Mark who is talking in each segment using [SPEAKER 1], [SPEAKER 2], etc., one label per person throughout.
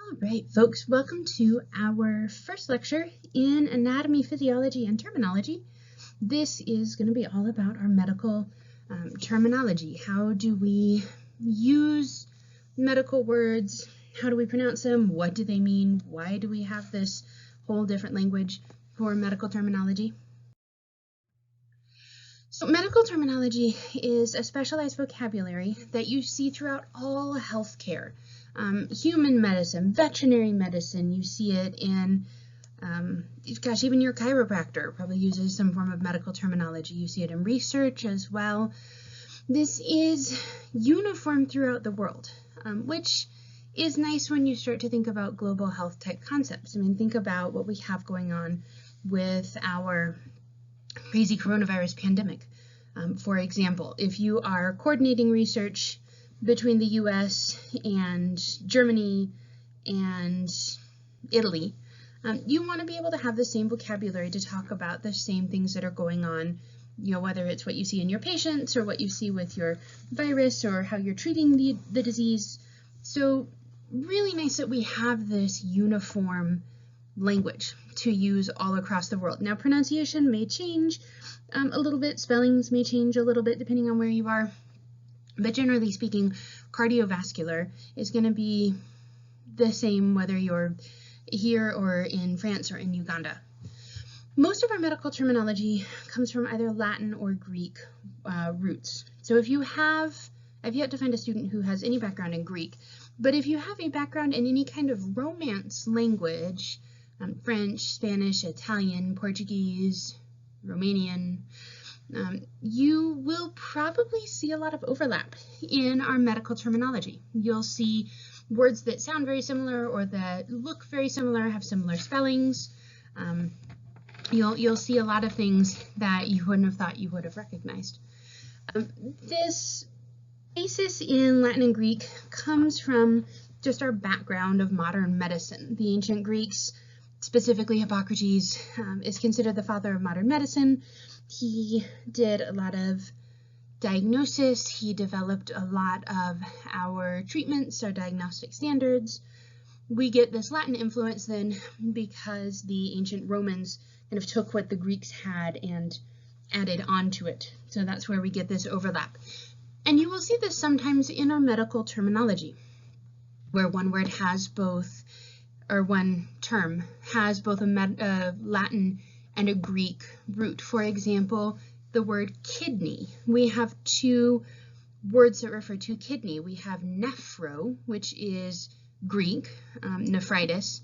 [SPEAKER 1] All right, folks, welcome to our first lecture in anatomy, physiology, and terminology. This is going to be all about our medical terminology. How do we use medical words? How do we pronounce them? What do they mean? Why do we have this whole different language for medical terminology? So medical terminology is a specialized vocabulary that you see throughout all healthcare. Human medicine, veterinary medicine, you see it in, gosh, even your chiropractor probably uses some form of medical terminology. You see it in research as well. This is uniform throughout the world, which is nice when you start to think about global health type concepts. I mean, think about what we have going on with our crazy coronavirus pandemic. For example, if you are coordinating research between the US and Germany and Italy, you want to be able to have the same vocabulary to talk about the same things that are going on, you know, whether it's what you see in your patients or what you see with your virus or how you're treating the disease. So really nice that we have this uniform language to use all across the world. Now, pronunciation may change a little bit, spellings may change a little bit depending on where you are, but generally speaking, cardiovascular is going to be the same whether you're here or in France or in Uganda. Most of our medical terminology comes from either Latin or Greek roots. So if you have, I've yet to find a student who has any background in Greek, but if you have a background in any kind of Romance language, French, Spanish, Italian, Portuguese, Romanian, you will probably see a lot of overlap in our medical terminology. You'll see words that sound very similar or that look very similar, have similar spellings. You'll see a lot of things that you wouldn't have thought you would have recognized. This basis in Latin and Greek comes from just our background of modern medicine. The ancient Greeks, specifically Hippocrates, is considered the father of modern medicine. He did a lot of diagnosis. He developed a lot of our treatments, our diagnostic standards. We get this Latin influence then because the ancient Romans kind of took what the Greeks had and added onto it. So that's where we get this overlap. And you will see this sometimes in our medical terminology, where one word has both, or one term has both a Latin and a Greek root. For example, the word kidney. We have two words that refer to kidney. We have nephro, which is Greek, nephritis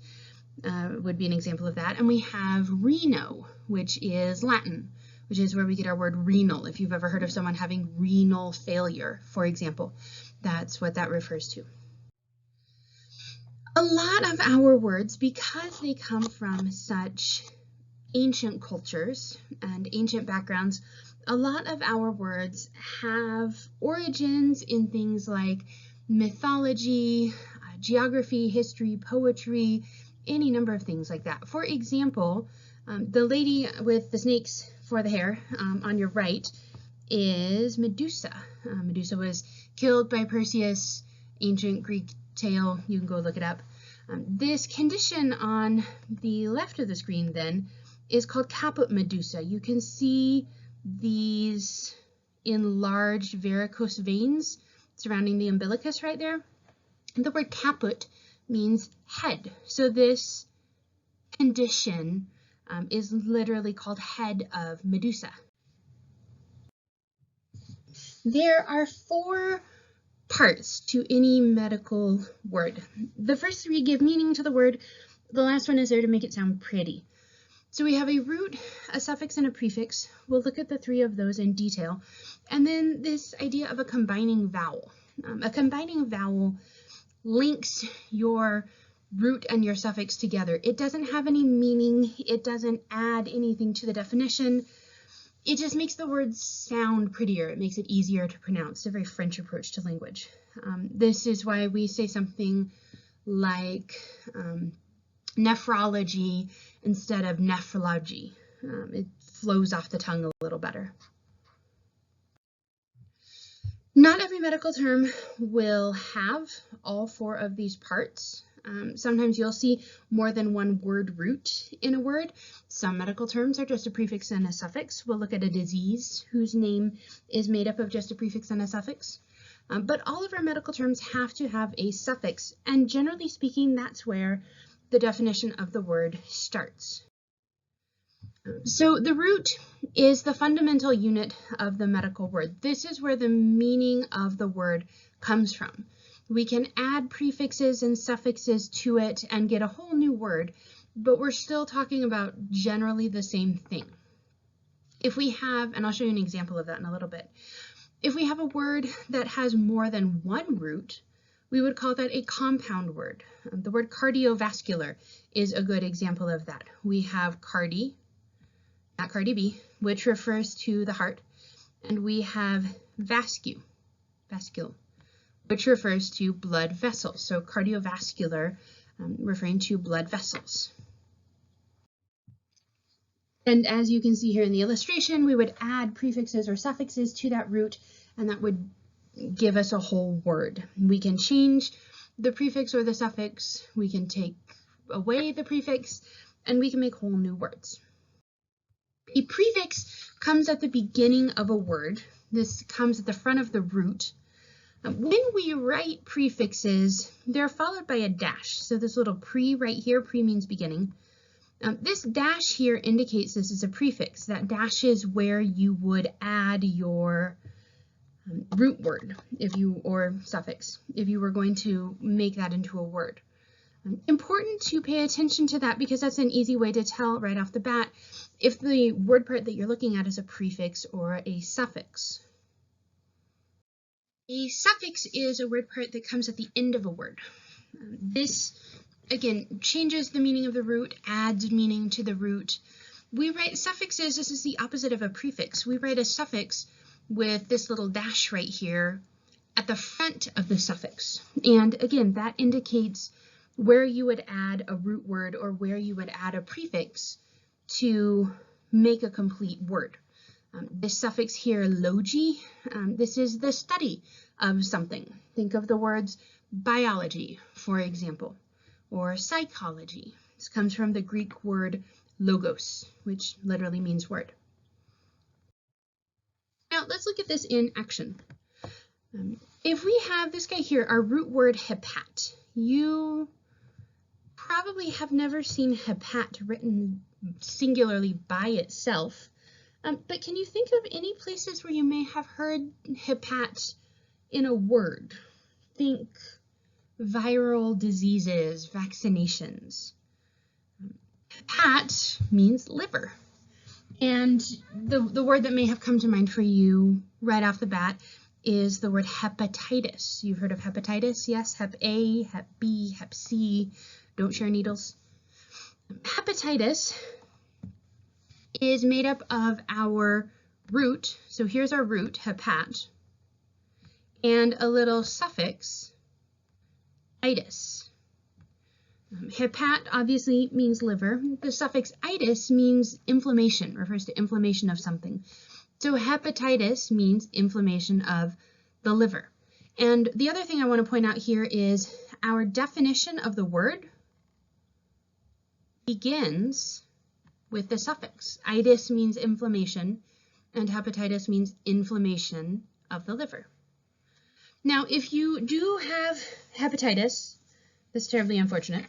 [SPEAKER 1] would be an example of that, and we have reno, which is Latin, which is where we get our word renal. If you've ever heard of someone having renal failure, for example, that's what that refers to. A lot of our words, because they come from such ancient cultures and ancient backgrounds, a lot of our words have origins in things like mythology, geography, history, poetry, any number of things like that. For example, the lady with the snakes for the hair on your right is Medusa. Medusa was killed by Perseus, ancient Greek tale. You can go look it up. This condition on the left of the screen then is called caput medusa. You can see these enlarged varicose veins surrounding the umbilicus right there. The word caput means head. So this condition is literally called head of Medusa. There are four parts to any medical word. The first three give meaning to the word. The last one is there to make it sound pretty. So we have a root, a suffix, and a prefix. We'll look at the three of those in detail. And then this idea of a combining vowel. A combining vowel links your root and your suffix together. It doesn't have any meaning. It doesn't add anything to the definition. It just makes the words sound prettier. It makes it easier to pronounce. It's a very French approach to language. This is why we say something like nephrology instead of nephrology. It flows off the tongue a little better. Not every medical term will have all four of these parts. Sometimes you'll see more than one word root in a word. Some medical terms are just a prefix and a suffix. We'll look at a disease whose name is made up of just a prefix and a suffix. But all of our medical terms have to have a suffix, and generally speaking, that's where the definition of the word starts. So the root is the fundamental unit of the medical word. This is where the meaning of the word comes from. We can add prefixes and suffixes to it and get a whole new word, but we're still talking about generally the same thing. If we have, and I'll show you an example of that in a little bit, if we have a word that has more than one root, we would call that a compound word. The word cardiovascular is a good example of that. We have cardi, not Cardi B, which refers to the heart, and we have vascule, which refers to blood vessels. So cardiovascular, referring to blood vessels. And as you can see here in the illustration, we would add prefixes or suffixes to that root, and that would give us a whole word. We can change the prefix or the suffix, we can take away the prefix, and we can make whole new words. A prefix comes at the beginning of a word. This comes at the front of the root. When we write prefixes, they're followed by a dash. So this little pre right here, pre means beginning. This dash here indicates this is a prefix. That dash is where you would add your root word or suffix if you were going to make that into a word. Important to pay attention to that because that's an easy way to tell right off the bat if the word part that you're looking at is a prefix or a suffix. A suffix is a word part that comes at the end of a word. This, again, changes the meaning of the root, adds meaning to the root. We write suffixes, this is the opposite of a prefix. We write a suffix with this little dash right here at the front of the suffix. And again, that indicates where you would add a root word or where you would add a prefix to make a complete word. This suffix here, logi, this is the study of something. Think of the words biology, for example, or psychology. This comes from the Greek word logos, which literally means word. Now let's look at this in action. If we have this guy here, our root word hepat, you probably have never seen hepat written singularly by itself. But can you think of any places where you may have heard hepat in a word? Think viral diseases, vaccinations. Hepat means liver. And the word that may have come to mind for you right off the bat is the word hepatitis. You've heard of hepatitis? Yes, Hep A, Hep B, Hep C. Don't share needles. Hepatitis is made up of our root, so here's our root, hepat, and a little suffix, itis. Hepat obviously means liver. The suffix itis means inflammation, refers to inflammation of something. So hepatitis means inflammation of the liver. And the other thing I want to point out here is our definition of the word begins with the suffix. Itis means inflammation, and hepatitis means inflammation of the liver. Now, if you do have hepatitis, that's terribly unfortunate,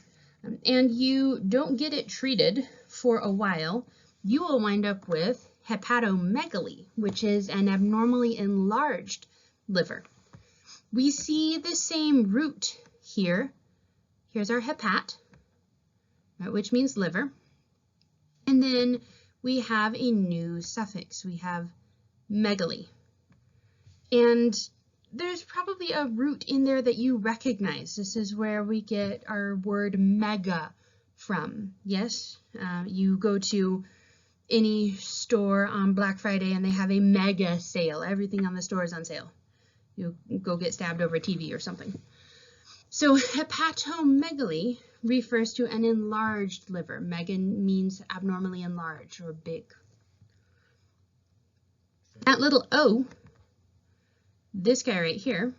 [SPEAKER 1] and you don't get it treated for a while, you will wind up with hepatomegaly, which is an abnormally enlarged liver. We see the same root here. Here's our hepat, right, which means liver. And then we have a new suffix. We have megaly. And there's probably a root in there that you recognize. This is where we get our word mega from. Yes, you go to any store on Black Friday and they have a mega sale. Everything on the store is on sale. You go get stabbed over TV or something. So hepatomegaly refers to an enlarged liver. Mega means abnormally enlarged or big. That little O, this guy right here,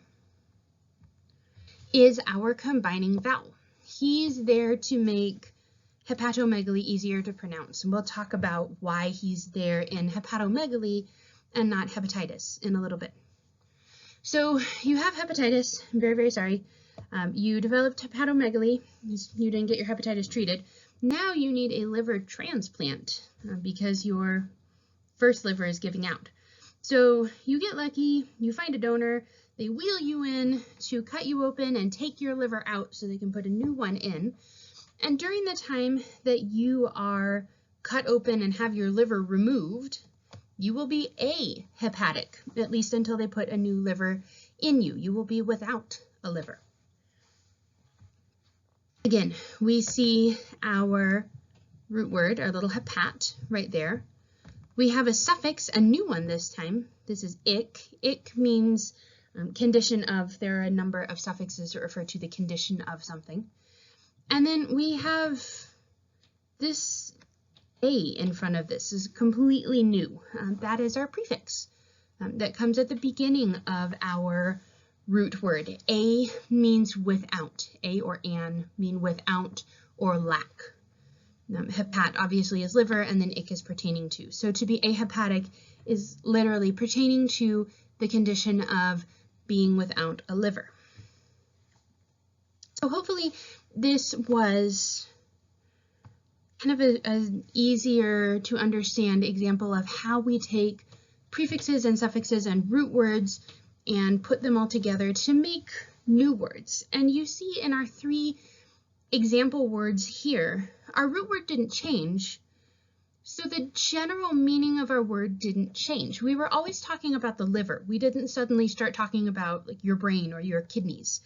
[SPEAKER 1] is our combining vowel. He's there to make hepatomegaly easier to pronounce. And we'll talk about why he's there in hepatomegaly and not hepatitis in a little bit. So you have hepatitis. I'm very, very sorry. You developed hepatomegaly. You didn't get your hepatitis treated. Now you need a liver transplant because your first liver is giving out. So you get lucky, you find a donor, they wheel you in to cut you open and take your liver out so they can put a new one in. And during the time that you are cut open and have your liver removed, you will be ahepatic, at least until they put a new liver in you. You will be without a liver. Again, we see our root word, our little hepat, right there. We have a suffix, a new one this time. This is ic. Ic means condition of. There are a number of suffixes that refer to the condition of something. And then we have this a in front of this. This is completely new. That is our prefix that comes at the beginning of our root word. A means without. A or an mean without or lack. Hepat obviously is liver, and then ic is pertaining to. So to be ahepatic is literally pertaining to the condition of being without a liver. So hopefully this was kind of an easier to understand example of how we take prefixes and suffixes and root words and put them all together to make new words. And you see in our 3 example words here, our root word didn't change, so the general meaning of our word didn't change. We were always talking about the liver. We didn't suddenly start talking about like your brain or your kidneys.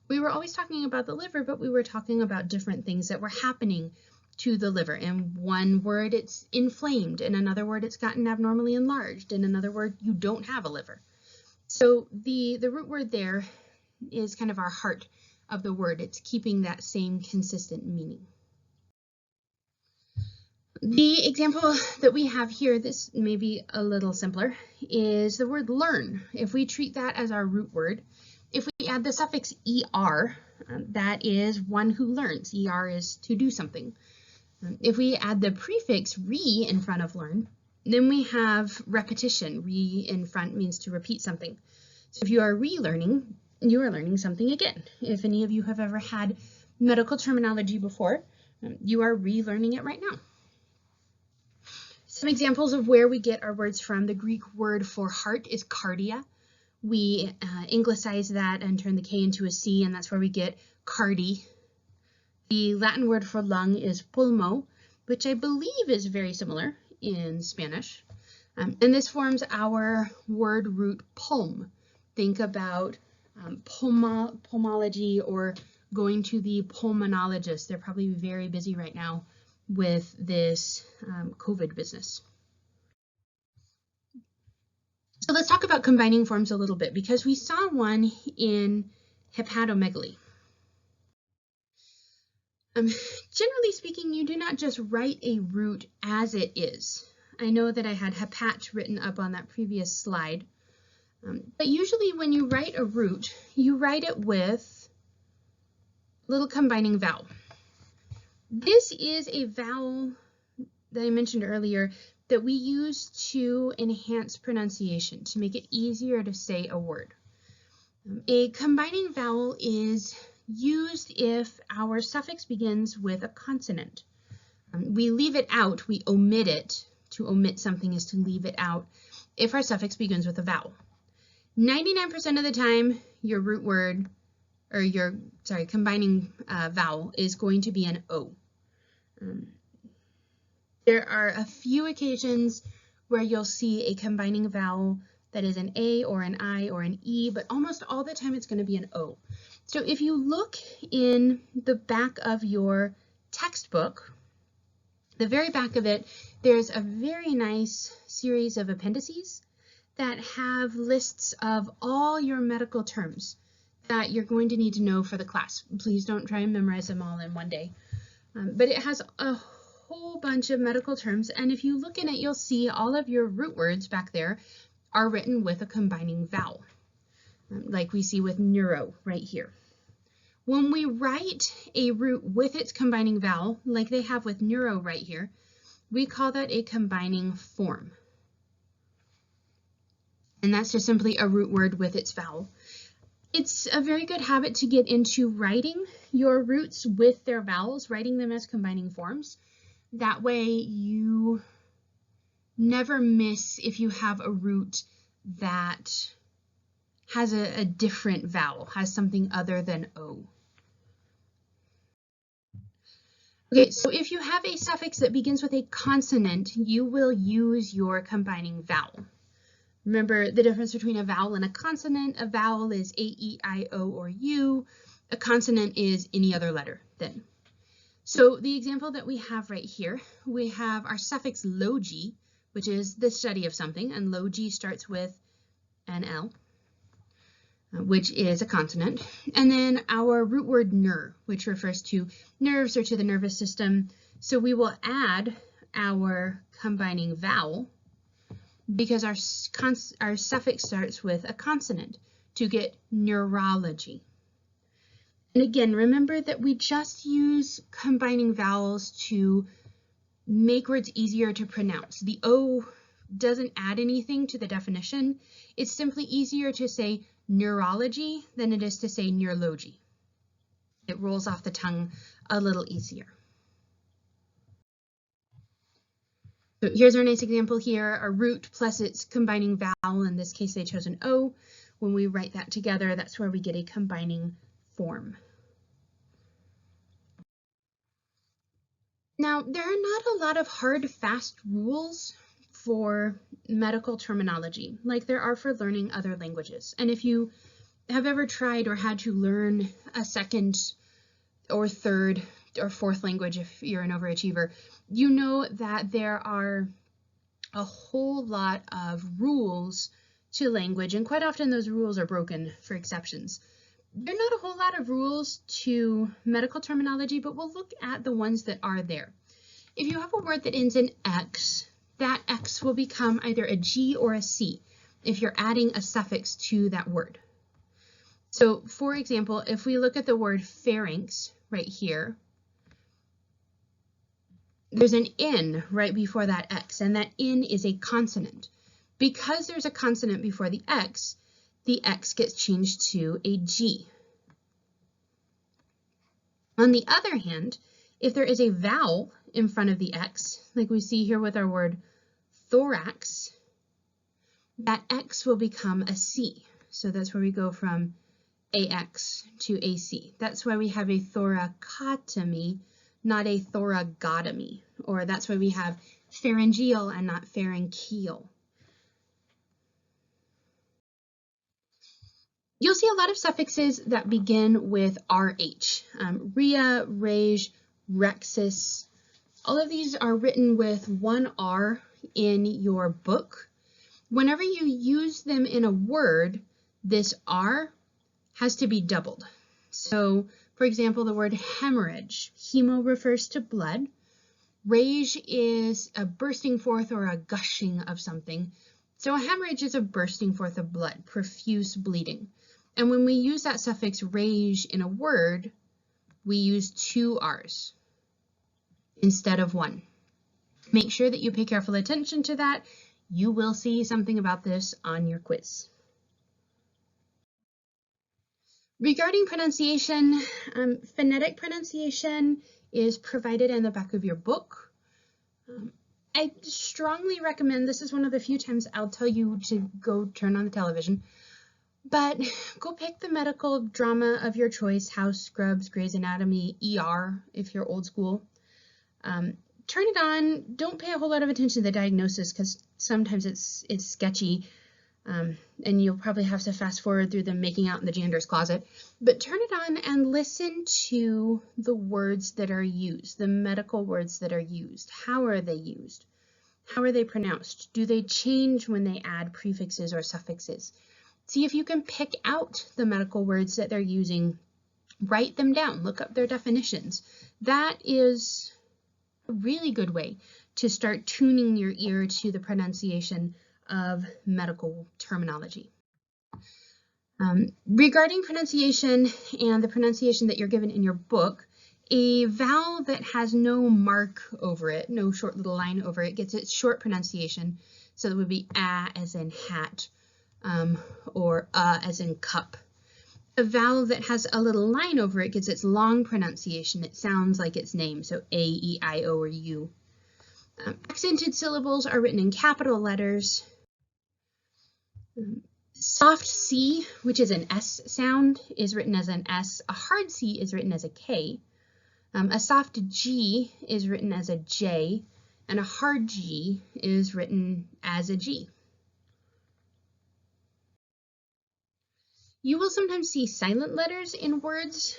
[SPEAKER 1] We were always talking about the liver, but we were talking about different things that were happening to the liver. In one word, it's inflamed. In another word, it's gotten abnormally enlarged. In another word, you don't have a liver. So the root word there is kind of our heart of the word. It's keeping that same consistent meaning. The example that we have here, this may be a little simpler, is the word learn. If we treat that as our root word, if we add the suffix er, that is one who learns. Er is to do something. If we add the prefix re in front of learn, then we have repetition. Re in front means to repeat something. So if you are relearning, you are learning something again. If any of you have ever had medical terminology before, you are relearning it right now. Some examples of where we get our words from. The Greek word for heart is cardia. We anglicize that and turn the K into a C, and that's where we get cardi. The Latin word for lung is pulmo, which I believe is very similar in Spanish. And this forms our word root pulm. Think about pulmology or going to the pulmonologist. They're probably very busy right now with this COVID business. So let's talk about combining forms a little bit because we saw one in hepatomegaly. Generally speaking, you do not just write a root as it is. I know that I had hepat written up on that previous slide, but usually when you write a root, you write it with a little combining vowel. This is a vowel that I mentioned earlier that we use to enhance pronunciation, to make it easier to say a word. A combining vowel is used if our suffix begins with a consonant. We leave it out, we omit it. To omit something is to leave it out if our suffix begins with a vowel. 99% of the time, your root word, or your, combining vowel is going to be an O. There are a few occasions where you'll see a combining vowel that is an A or an I or an E, but almost all the time it's going to be an O. So if you look in the back of your textbook, the very back of it, there's a very nice series of appendices that have lists of all your medical terms that you're going to need to know for the class. Please don't try and memorize them all in one day. But it has a whole bunch of medical terms, and if you look in it, you'll see all of your root words back there are written with a combining vowel, like we see with neuro right here. When we write a root with its combining vowel, like they have with neuro right here, we call that a combining form. And that's just simply a root word with its vowel. It's a very good habit to get into writing your roots with their vowels, writing them as combining forms. That way you never miss if you have a root that has a different vowel, has something other than O. Okay, so if you have a suffix that begins with a consonant, you will use your combining vowel. Remember the difference between a vowel and a consonant. A vowel is A, E, I, O, or U. A consonant is any other letter then. So the example that we have right here, we have our suffix logi, which is the study of something, and logi starts with an L, which is a consonant, and then our root word ner, which refers to nerves or to the nervous system. So we will add our combining vowel because our suffix starts with a consonant to get neurology. And again, remember that we just use combining vowels to make words easier to pronounce. The O doesn't add anything to the definition. It's simply easier to say neurology than it is to say neurology. It rolls off the tongue a little easier. So here's our nice example here, a root plus its combining vowel. In this case, they chose an O. When we write that together, that's where we get a combining form. Now, there are not a lot of hard, fast rules for medical terminology, like there are for learning other languages. And if you have ever tried or had to learn a second or third or fourth language, if you're an overachiever, you know that there are a whole lot of rules to language, and quite often those rules are broken for exceptions. There are not a whole lot of rules to medical terminology, but we'll look at the ones that are there. If you have a word that ends in X, that X will become either a G or a C if you're adding a suffix to that word. So for example, if we look at the word pharynx right here, there's an N right before that X, and that N is a consonant. Because there's a consonant before the X gets changed to a G. On the other hand, if there is a vowel in front of the X, like we see here with our word thorax, that X will become a C. So that's where we go from AX to AC. That's why we have a thoracotomy, not a thoragotomy, or that's why we have pharyngeal and not pharyngeal. You'll see a lot of suffixes that begin with RH. Rhea, Rage, Rexis. All of these are written with one R in your book. Whenever you use them in a word, this R has to be doubled. So, for example, the word hemorrhage. Hemo refers to blood. Rage is a bursting forth or a gushing of something. So a hemorrhage is a bursting forth of blood, profuse bleeding. And when we use that suffix rage in a word, we use two R's instead of one. Make sure that you pay careful attention to that. You will see something about this on your quiz. Regarding pronunciation, phonetic pronunciation is provided in the back of your book. I strongly recommend, this is one of the few times I'll tell you to go turn on the television, but go pick the medical drama of your choice, House, Scrubs, Grey's Anatomy, ER, if you're old school. Turn it on. Don't pay a whole lot of attention to the diagnosis because sometimes it's sketchy, and you'll probably have to fast forward through them making out in the janitor's closet. But turn it on and listen to the words that are used, the medical words that are used. How are they used? How are they pronounced? Do they change when they add prefixes or suffixes? See if you can pick out the medical words that they're using. Write them down. Look up their definitions. That is a really good way to start tuning your ear to the pronunciation of medical terminology. Regarding pronunciation and the pronunciation that you're given in your book, a vowel that has no mark over it, no short little line over it, gets its short pronunciation. So it would be a as in hat, or as in cup. A vowel that has a little line over it gets its long pronunciation. It sounds like its name, so A, E, I, O, or U. Accented syllables are written in capital letters. Soft C, which is an S sound, is written as an S. A hard C is written as a K. A soft G is written as a J, and a hard G is written as a G. You will sometimes see silent letters in words.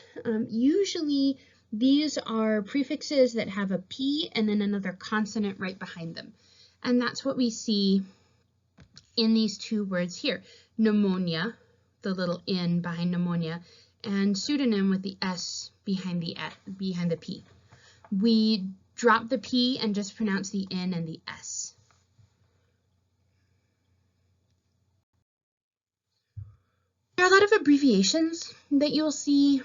[SPEAKER 1] Usually these are prefixes that have a P and then another consonant right behind them. And that's what we see in these two words here. Pneumonia, the little N behind pneumonia, and pseudonym with the S behind the P. We drop the P and just pronounce the N and the S. There are a lot of abbreviations that you'll see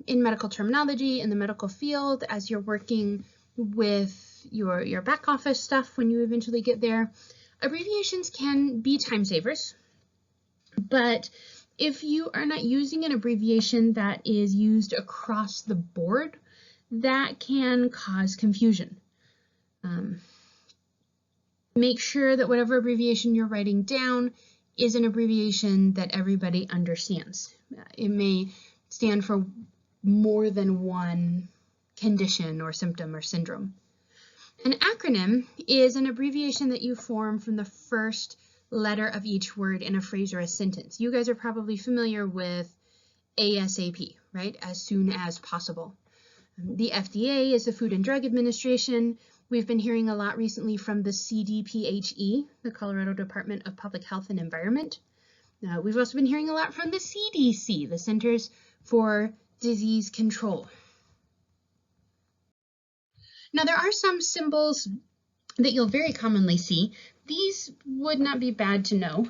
[SPEAKER 1] in medical terminology in the medical field as you're working with your back office stuff when you eventually get there. Abbreviations can be time savers, but if you are not using an abbreviation that is used across the board, that can cause confusion. Make sure that whatever abbreviation you're writing down is an abbreviation that everybody understands. It may stand for more than one condition or symptom or syndrome. An acronym is an abbreviation that you form from the first letter of each word in a phrase or a sentence. You guys are probably familiar with ASAP, right? As soon as possible. The FDA is the Food and Drug Administration. We've been hearing a lot recently from the CDPHE, the Colorado Department of Public Health and Environment. We've also been hearing a lot from the CDC, the Centers for Disease Control. Now, there are some symbols that you'll very commonly see. These would not be bad to know.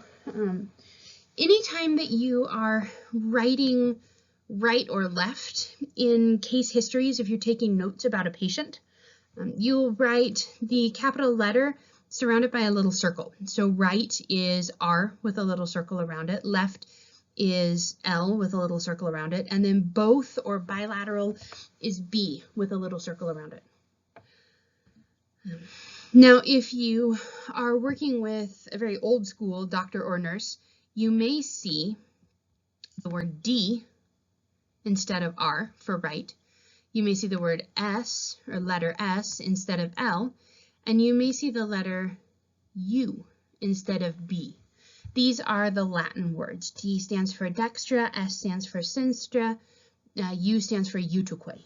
[SPEAKER 1] Anytime that you are writing right or left in case histories, if you're taking notes about a patient, you'll write the capital letter surrounded by a little circle. So right is R with a little circle around it, left is L with a little circle around it, and then both or bilateral is B with a little circle around it. Now, if you are working with a very old school doctor or nurse, you may see the word D instead of R for right. You may see the word S or letter S instead of L, and you may see the letter U instead of B. These are the Latin words. D stands for dextra, S stands for sinistra, U stands for utuque.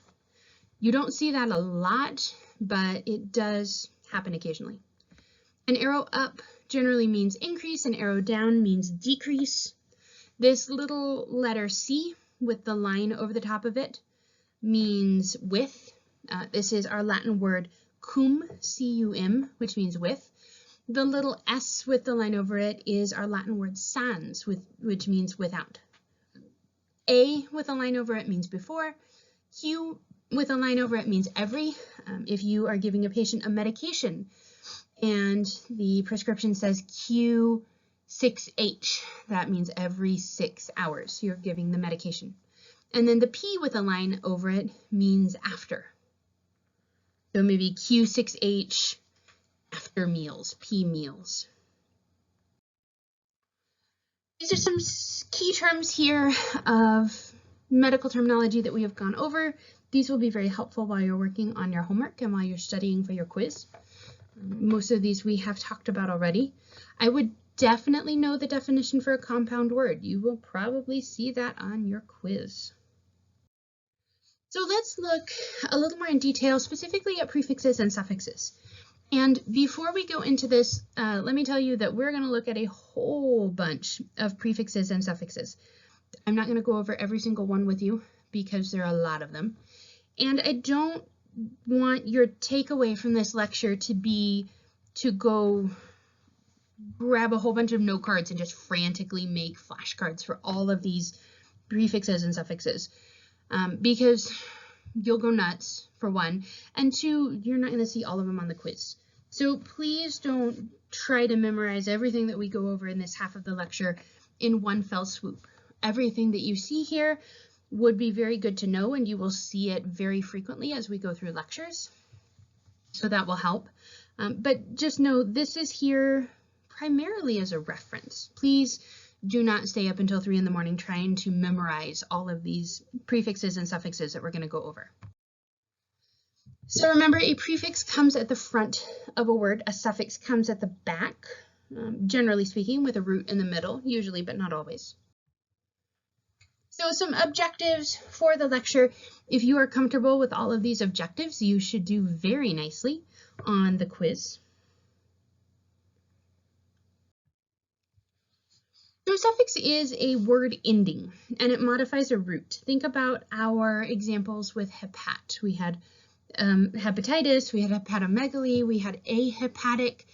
[SPEAKER 1] You don't see that a lot, but it does happen occasionally. An arrow up generally means increase, an arrow down means decrease. This little letter C with the line over the top of it means with. This is our Latin word cum, C-U-M, which means with. The little S with the line over it is our Latin word sans, which means without. A with a line over it means before. Q with a line over it means every. If you are giving a patient a medication and the prescription says Q6H, that means every 6 hours you're giving the medication. And then the P with a line over it means after. So maybe Q6H after meals, P meals. These are some key terms here of medical terminology that we have gone over. These will be very helpful while you're working on your homework and while you're studying for your quiz. Most of these we have talked about already. I would definitely know the definition for a compound word. You will probably see that on your quiz. So let's look a little more in detail, specifically at prefixes and suffixes. And before we go into this, let me tell you that we're going to look at a whole bunch of prefixes and suffixes. I'm not going to go over every single one with you because there are a lot of them. And I don't want your takeaway from this lecture to be to go grab a whole bunch of note cards and just frantically make flashcards for all of these prefixes and suffixes, because you'll go nuts, for one, and two, you're not going to see all of them on the quiz. So please don't try to memorize everything that we go over in this half of the lecture in one fell swoop. Everything that you see here would be very good to know, and you will see it very frequently as we go through lectures, so that will help. But just know this is here primarily as a reference. Please do not stay up until 3 in the morning trying to memorize all of these prefixes and suffixes that we're going to go over. So remember, a prefix comes at the front of a word, a suffix comes at the back, generally speaking, with a root in the middle, usually, but not always. So some objectives for the lecture. If you are comfortable with all of these objectives, you should do very nicely on the quiz. So a suffix is a word ending, and it modifies a root. Think about our examples with hepat. We had hepatitis, we had hepatomegaly, we had ahepatic.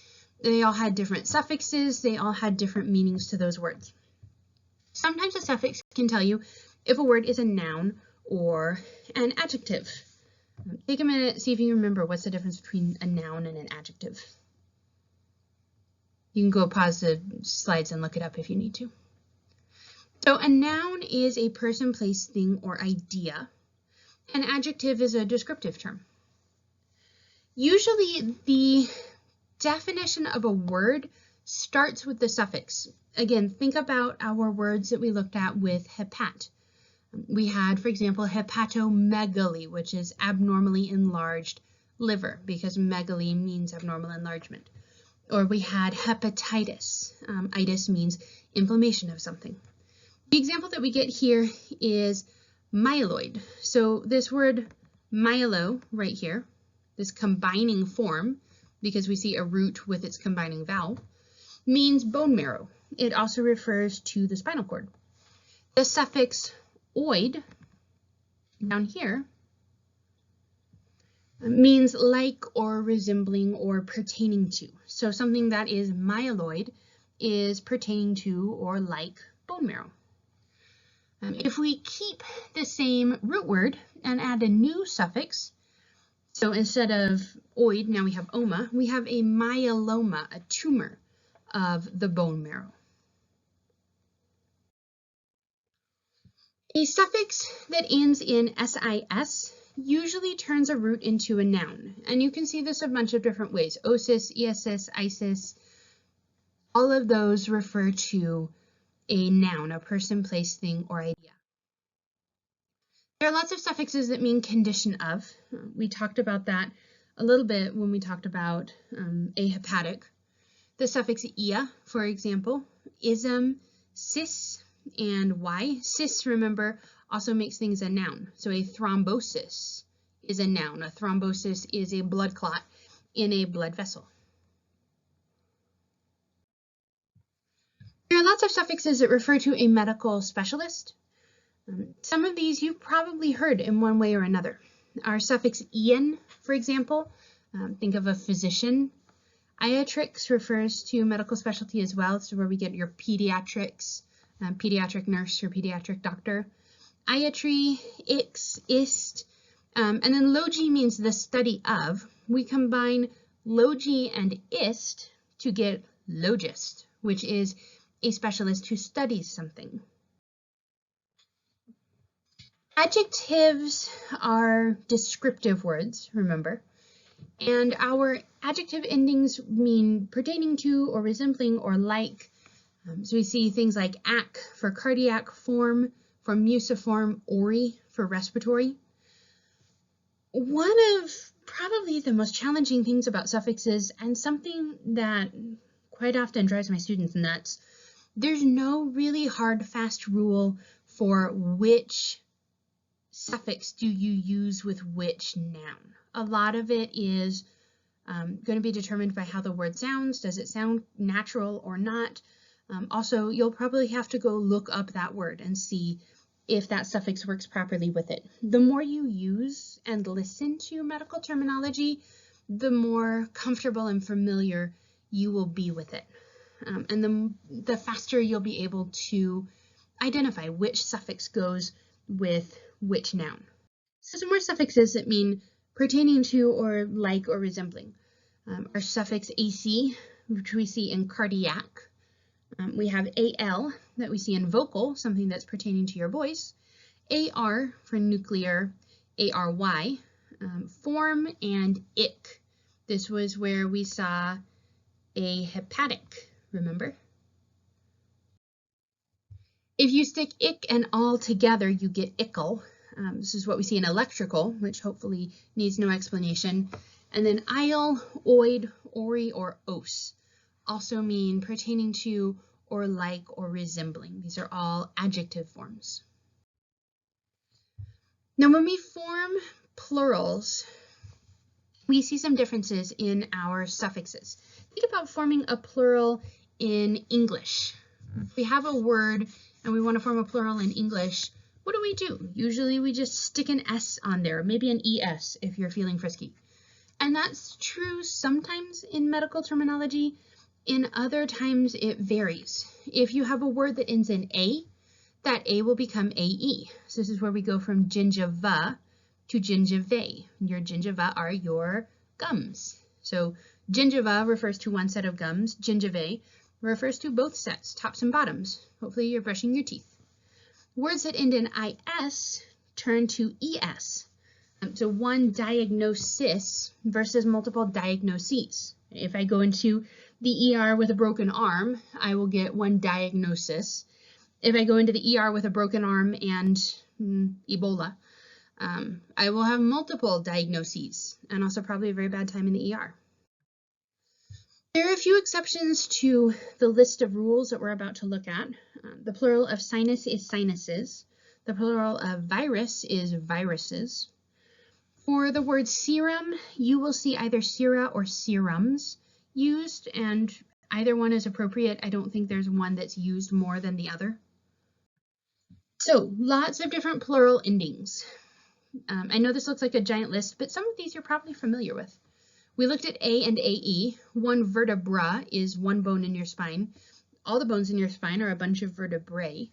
[SPEAKER 1] They all had different suffixes. They all had different meanings to those words. Sometimes a suffix can tell you if a word is a noun or an adjective. Take a minute, see if you remember what's the difference between a noun and an adjective. You can go pause the slides and look it up if you need to. So a noun is a person, place, thing, or idea. An adjective is a descriptive term. Usually the definition of a word starts with the suffix. Again, think about our words that we looked at with hepat. We had, for example, hepatomegaly, which is abnormally enlarged liver, because megaly means abnormal enlargement. Or we had hepatitis. Itis means inflammation of something. The example that we get here is myeloid. So this word myelo right here, this combining form, because we see a root with its combining vowel, means bone marrow. It also refers to the spinal cord. The suffix oid down here means like or resembling or pertaining to. So something that is myeloid is pertaining to or like bone marrow. If we keep the same root word and add a new suffix, so instead of oid, now we have oma, we have a myeloma, a tumor of the bone marrow. A suffix that ends in sis usually turns a root into a noun, and you can see this a bunch of different ways. Osis, esis, isis, all of those refer to a noun, a person, place, thing, or idea. There are lots of suffixes that mean condition of. We talked about that a little bit when we talked about ahepatic. The suffix ia, for example, ism, cis, and y. Cis, remember, also makes things a noun. So a thrombosis is a noun. A thrombosis is a blood clot in a blood vessel. There are lots of suffixes that refer to a medical specialist. Some of these you've probably heard in one way or another. Our suffix ian, for example, think of a physician. Iatrix refers to medical specialty as well. So where we get your pediatrics, pediatric nurse or pediatric doctor. Iatry, ix, ist, and then logi means the study of. We combine logi and ist to get logist, which is a specialist who studies something. Adjectives are descriptive words, remember, and our adjective endings mean pertaining to or resembling or like. So we see things like ac for cardiac, form for muciform, ori for respiratory. One of probably the most challenging things about suffixes, and something that quite often drives my students nuts, there's no really hard, fast rule for which suffix do you use with which noun. A lot of it is going to be determined by how the word sounds. Does it sound natural or not? Also, you'll probably have to go look up that word and see if that suffix works properly with it. The more you use and listen to medical terminology, the more comfortable and familiar you will be with it. and the faster you'll be able to identify which suffix goes with which noun. So some more suffixes that mean pertaining to or like or resembling. Our suffix AC, which we see in cardiac. We have AL that we see in vocal, something that's pertaining to your voice. AR for nuclear, ARY, form, and IC. This was where we saw a hepatic, remember? If you stick ick and all together, you get ickle. This is what we see in electrical, which hopefully needs no explanation. And then ile, oid, ori, or os also mean pertaining to or like or resembling. These are all adjective forms. Now when we form plurals, we see some differences in our suffixes. Think about forming a plural in English. If we have a word and we want to form a plural in English, what do? Usually we just stick an S on there, maybe an ES if you're feeling frisky. And that's true sometimes in medical terminology. In other times it varies. If you have a word that ends in A, that A will become AE. So this is where we go from gingiva to gingivae. Your gingiva are your gums. So gingiva refers to one set of gums. Gingivae refers to both sets, tops and bottoms. Hopefully you're brushing your teeth. Words that end in IS turn to ES. So one diagnosis versus multiple diagnoses. If I go into the ER with a broken arm, I will get one diagnosis. If I go into the ER with a broken arm and Ebola, I will have multiple diagnoses and also probably a very bad time in the ER. There are a few exceptions to the list of rules that we're about to look at. The plural of sinus is sinuses. The plural of virus is viruses. For the word serum, you will see either sera or serums used, and either one is appropriate. I don't think there's one that's used more than the other. So lots of different plural endings. I know this looks like a giant list, but some of these you're probably familiar with. We looked at A and AE. One vertebra is one bone in your spine. All the bones in your spine are a bunch of vertebrae.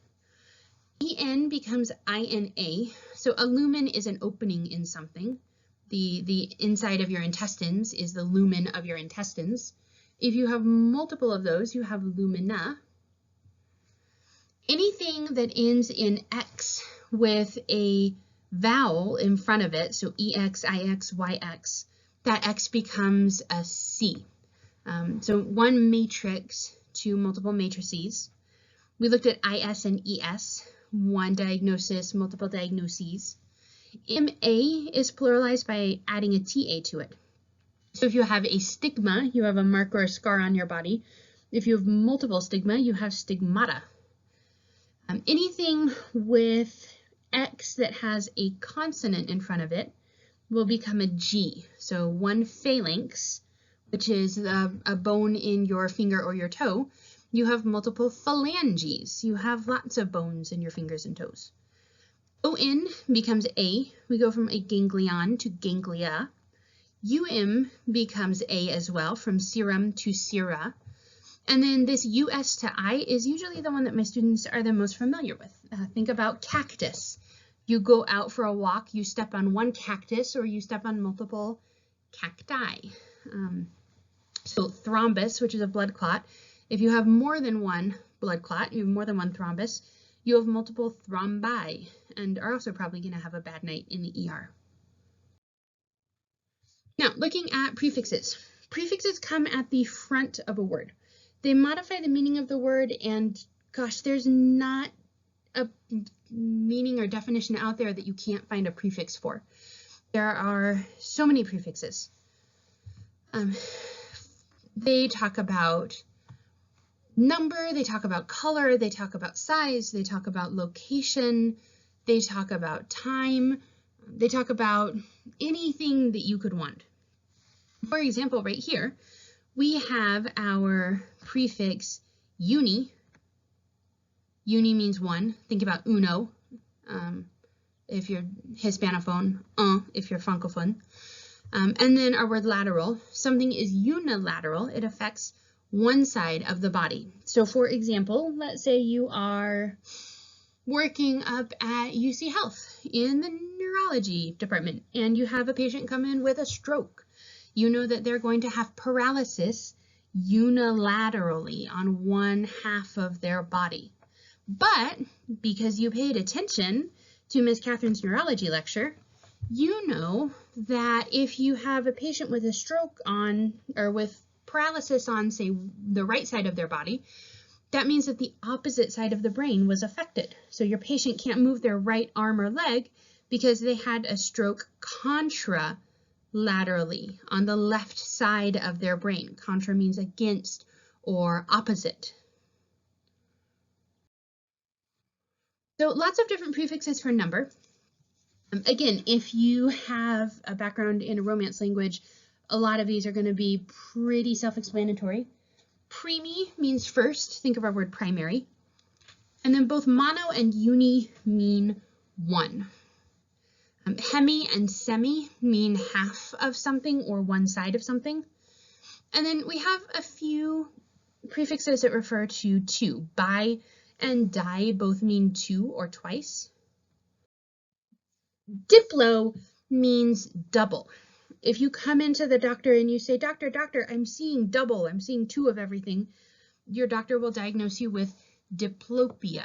[SPEAKER 1] EN becomes INA. So a lumen is an opening in something. The inside of your intestines is the lumen of your intestines. If you have multiple of those, you have lumina. Anything that ends in X with a vowel in front of it, so EX, IX, YX, that X becomes a C. So one matrix to multiple matrices. We looked at IS and ES, one diagnosis, multiple diagnoses. MA is pluralized by adding a TA to it. So if you have a stigma, you have a mark or a scar on your body. If you have multiple stigma, you have stigmata. Anything with X that has a consonant in front of it will become a G. So one phalanx, which is a bone in your finger or your toe, you have multiple phalanges. You have lots of bones in your fingers and toes. ON becomes A. We go from a ganglion to ganglia. UM becomes A as well, from serum to sera. And then this US to I is usually the one that my students are the most familiar with. Think about cactus. You go out for a walk, you step on one cactus or you step on multiple cacti. So thrombus, which is a blood clot. If you have more than one blood clot, you have more than one thrombus, you have multiple thrombi and are also probably going to have a bad night in the ER. Now, looking at prefixes. Prefixes come at the front of a word. They modify the meaning of the word, and gosh, there's not a meaning or definition out there that you can't find a prefix for. There are so many prefixes. They talk about number, they talk about color, they talk about size, they talk about location, they talk about time, they talk about anything that you could want. For example, right here, we have our prefix uni. Uni means one. Think about uno if you're Hispanophone, if you're Francophone. And then our word lateral. Something is unilateral. It affects one side of the body. So for example, let's say you are working up at UC Health in the neurology department and you have a patient come in with a stroke. You know that they're going to have paralysis unilaterally on one half of their body. But because you paid attention to Miss Catherine's neurology lecture, you know that if you have a patient with a stroke on, or with paralysis on, say, the right side of their body, that means that the opposite side of the brain was affected. So your patient can't move their right arm or leg because they had a stroke contralaterally on the left side of their brain. Contra means against or opposite. So lots of different prefixes for number. Again, if you have a background in a Romance language, a lot of these are going to be pretty self-explanatory. Primi means first, think of our word primary. And then both mono and uni mean one. Hemi and semi mean half of something or one side of something. And then we have a few prefixes that refer to two. Bi and di both mean two or twice. Diplo means double. If you come into the doctor and you say, doctor, I'm seeing double, I'm seeing two of everything, your doctor will diagnose you with diplopia,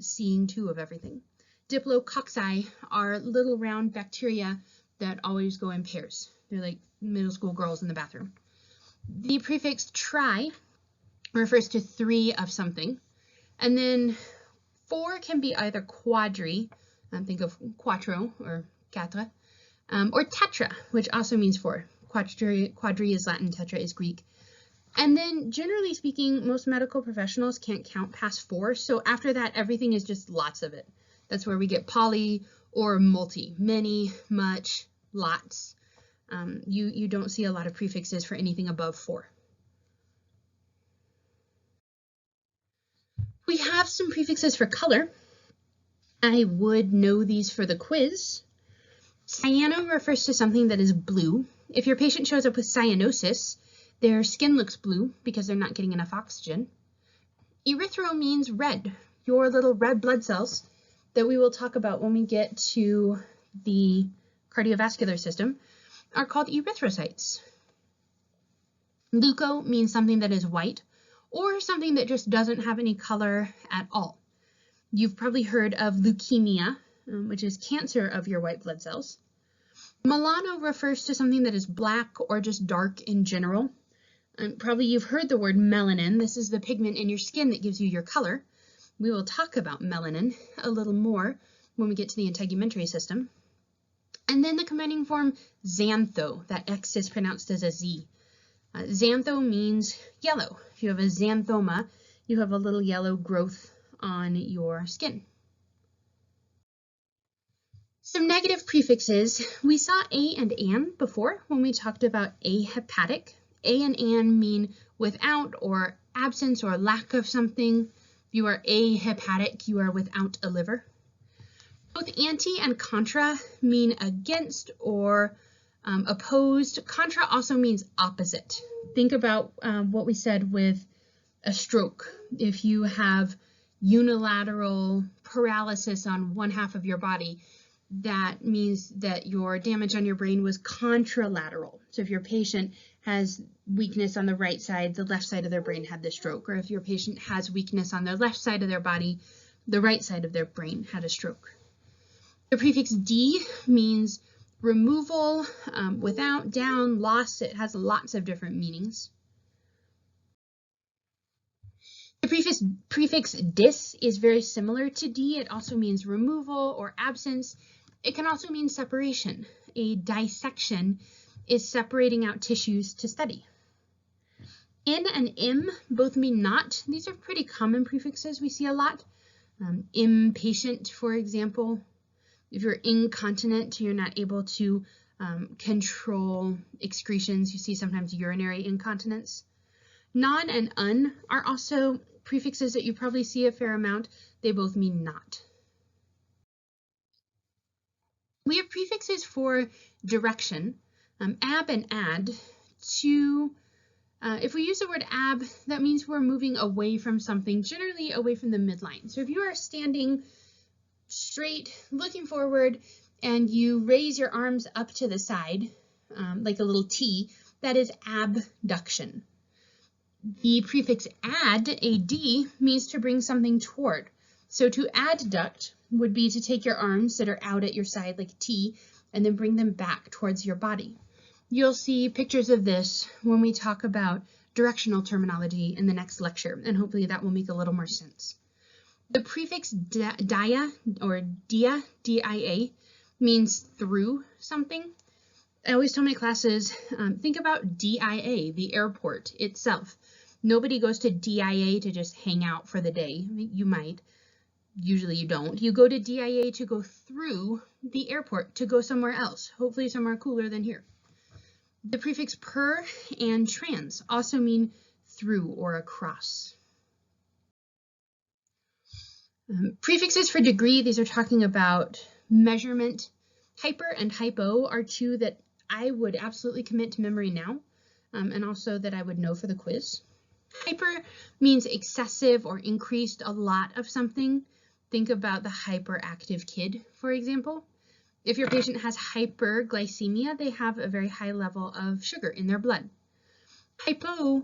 [SPEAKER 1] seeing two of everything. Diplococci are little round bacteria that always go in pairs. They're like middle school girls in the bathroom. The prefix tri refers to three of something. And then four can be either quadri, think of quattro or quatre, or tetra, which also means four. Quadri is Latin, tetra is Greek. And then generally speaking, most medical professionals can't count past four. So after that, everything is just lots of it. That's where we get poly or multi, many, much, lots. You don't see a lot of prefixes for anything above four. We have some prefixes for color. I would know these for the quiz. Cyano refers to something that is blue. If your patient shows up with cyanosis, their skin looks blue because they're not getting enough oxygen. Erythro means red, your little red blood cells that we will talk about when we get to the cardiovascular system are called erythrocytes. Leuco means something that is white or something that just doesn't have any color at all. You've probably heard of leukemia, which is cancer of your white blood cells. Melano refers to something that is black or just dark in general. Probably you've heard the word melanin. This is the pigment in your skin that gives you your color. We will talk about melanin a little more when we get to the integumentary system. And then the combining form xantho, that X is pronounced as a Z. Xantho means yellow. If you have a xanthoma, you have a little yellow growth on your skin. Some negative prefixes. We saw a and an before when we talked about ahepatic. A and an mean without or absence or lack of something. If you are ahepatic, you are without a liver. Both anti and contra mean against or opposed. Contra also means opposite. Think about what we said with a stroke. If you have unilateral paralysis on one half of your body, that means that your damage on your brain was contralateral. So if your patient has weakness on the right side, the left side of their brain had the stroke. Or if your patient has weakness on the left side of their body, the right side of their brain had a stroke. The prefix D means removal, without, down, loss. It has lots of different meanings. The prefix dis is very similar to D. It also means removal or absence. It can also mean separation. A dissection is separating out tissues to study. In and im both mean not. These are pretty common prefixes we see a lot. Impatient, for example. If you're incontinent, you're not able to control excretions. You see sometimes urinary incontinence. Non and un are also prefixes that you probably see a fair amount. They both mean not. We have prefixes for direction, ab and ad, two If we use the word ab, that means we're moving away from something, generally away from the midline. So if you are standing straight, looking forward, and you raise your arms up to the side, like a little T, that is abduction. The prefix ad, ad, means to bring something toward. So to adduct would be to take your arms that are out at your side like a T and then bring them back towards your body. You'll see pictures of this when we talk about directional terminology in the next lecture, and hopefully that will make a little more sense. The prefix dia or dia, D-I-A, means through something. I always tell my classes, think about DIA, the airport itself. Nobody goes to DIA to just hang out for the day. I mean, you might. Usually you don't. You go to DIA to go through the airport, to go somewhere else, hopefully somewhere cooler than here. The prefix per and trans also mean through or across. Prefixes for degree, these are talking about measurement. Hyper and hypo are two that I would absolutely commit to memory now, and also that I would know for the quiz. Hyper means excessive or increased a lot of something. Think about the hyperactive kid, for example. If your patient has hyperglycemia, they have a very high level of sugar in their blood. Hypo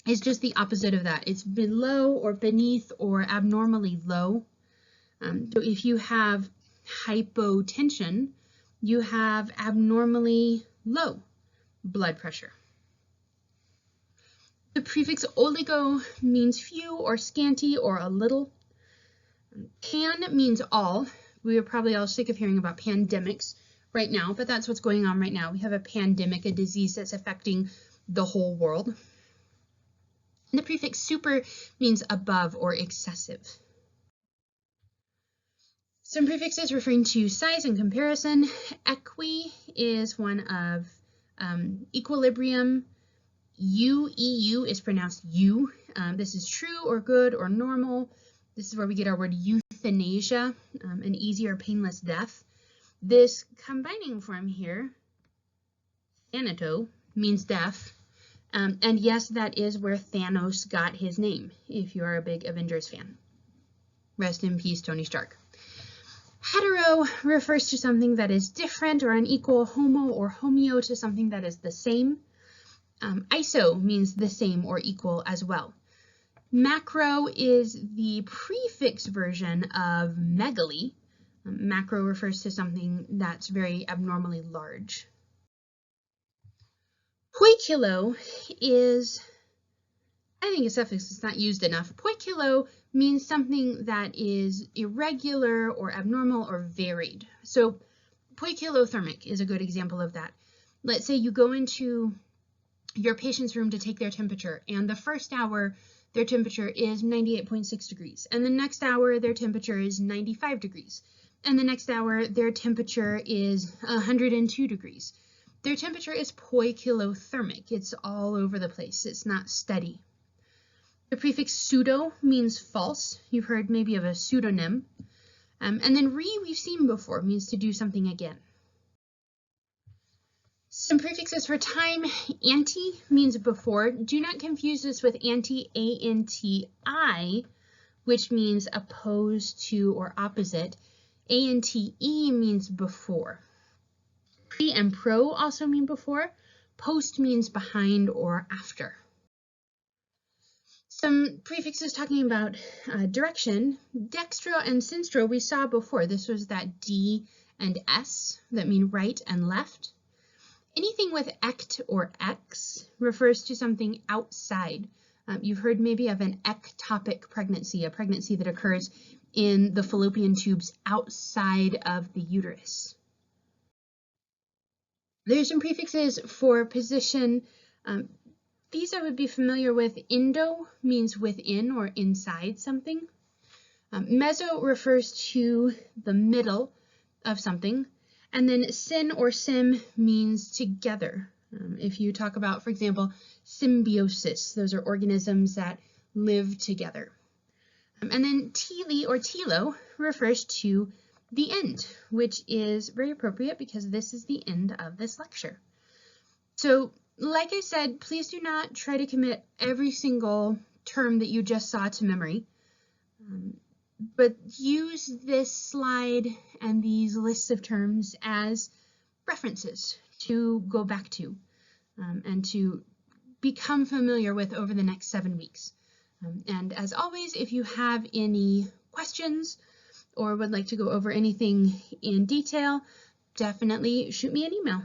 [SPEAKER 1] is just the opposite of that. It's below or beneath or abnormally low. So if you have hypotension, you have abnormally low blood pressure. The prefix oligo means few or scanty or a little. Pan means all. We are probably all sick of hearing about pandemics right now, but that's what's going on right now. We have a pandemic, a disease that's affecting the whole world. And the prefix super means above or excessive. Some prefixes referring to size and comparison. Equi is one of equilibrium. EU is pronounced you. This is true or good or normal. This is where we get our word euthanasia, an easy or painless death. This combining form here, thanato, means death. And yes, that is where Thanos got his name, if you are a big Avengers fan. Rest in peace, Tony Stark. Hetero refers to something that is different or unequal. Homo or homeo to something that is the same. Iso means the same or equal as well. Macro is the prefix version of megaly. Macro refers to something that's very abnormally large. Poikilo is, I think a suffix is not used enough. Poikilo means something that is irregular or abnormal or varied. So poikilothermic is a good example of that. Let's say you go into your patient's room to take their temperature, and the first hour their temperature is 98.6 degrees, and the next hour their temperature is 95 degrees, and the next hour their temperature is 102 degrees. Their temperature is poikilothermic. It's all over the place. It's not steady. The prefix pseudo means false. You've heard maybe of a pseudonym. And then we've seen before, means to do something again. Some prefixes for time. Anti means before. Do not confuse this with anti, A-N-T-I, which means opposed to or opposite. A-N-T-E means before. Pre and pro also mean before. Post means behind or after. Some prefixes talking about direction. Dextro and sinstro we saw before. This was that D and S that mean right and left. Anything with ect or x refers to something outside. You've heard maybe of an ectopic pregnancy, a pregnancy that occurs in the fallopian tubes outside of the uterus. There's some prefixes for position. These I would be familiar with. Indo means within or inside something. Meso refers to the middle of something. And then syn or sim means together. If you talk about, for example, symbiosis, those are organisms that live together. And then tele or telo refers to the end, which is very appropriate because this is the end of this lecture. So like I said, please do not try to commit every single term that you just saw to memory, but use this slide and these lists of terms as references to go back to and to become familiar with over the next 7 weeks. And as always, if you have any questions or would like to go over anything in detail, definitely shoot me an email.